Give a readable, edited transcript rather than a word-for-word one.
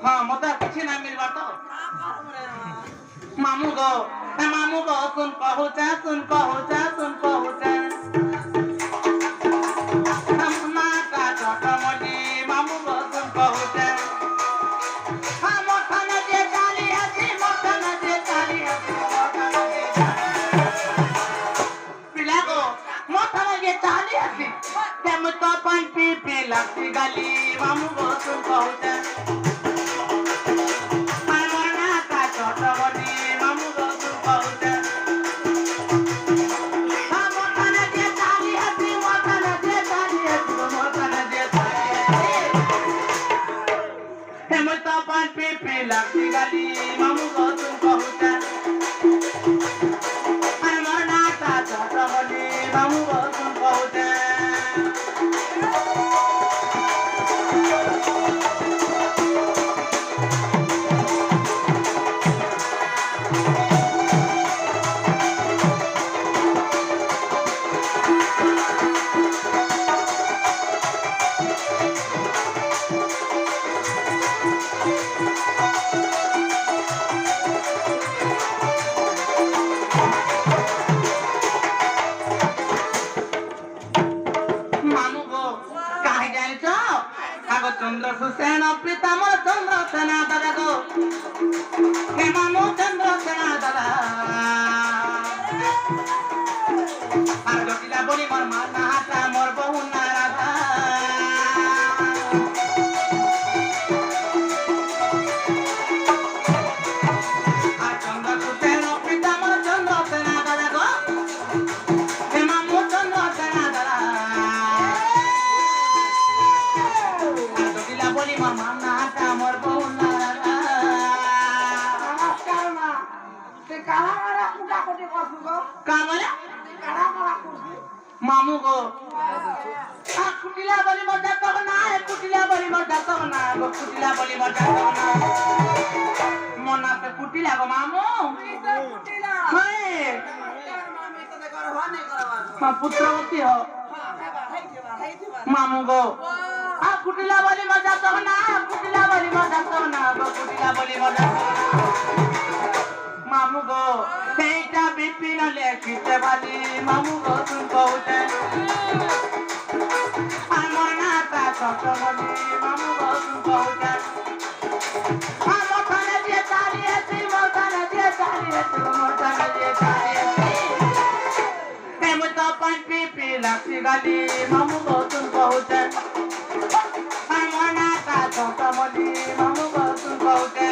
हाँ मत किसी ना मिलवा तो मामू गो सुन कहू चा सुन कहू चा सुन कहू चा हम माता छोटा मोटी मामू गो सुन कहू चा हाँ मोटा न जे चाली हसी मोटा न जे चाली हसी मोटा न जे पिला गो मोटा न जे चाली हसी तेम तो पान पी पी लगती गली मामू गो सुन कहू चा लगती गली मामू को तुम कहूता अरे मरना ता छोटा बली मामू को तुम कहूता चंद्र सुसेन प्रीतमर चंद्र सेना दादा गो हे मामू चंद्र सेना दादा আর জটিলা বলি মোর মা না হাতা মোর বহু না রাধা আর চন্দ্র সুসেন প্रीतमर চন্দ্র সেনা দাদা গো হে মামু চন্দ্র সেনা দাদা बोली मामा नाता मोर बहु नारा नमस्कार मा ते कहा मारा कुटा कोटी कसु गो का बोले कहा मारा कुटी मामू गो आ कुटिला बोली मजा तो ना है कुटिला बोली मजा तो ना गो कुटिला बोली मजा तो ना मोना पे कुटिला गो मामू कुटिला हाय मामी तो देखो होने करवा हां पुत्रवती हो मामू गो आ कुटिला वाली मजा तो ना कुटिला वाली मजा तो ना गो कुटिला वाली मजा मामू गो तेटा बिपिन लेखिते वाली मामू गो तुम कहूते अमना ता छोट वाली मामू गो तुम कहूते आ मोठने जे ताली है मोठने जे ताली है मोठने जे ताली है ते मुता पान पी पी लासी गाली मामू गो तुम कहूते छोटा मोटी मामू को तुम कहते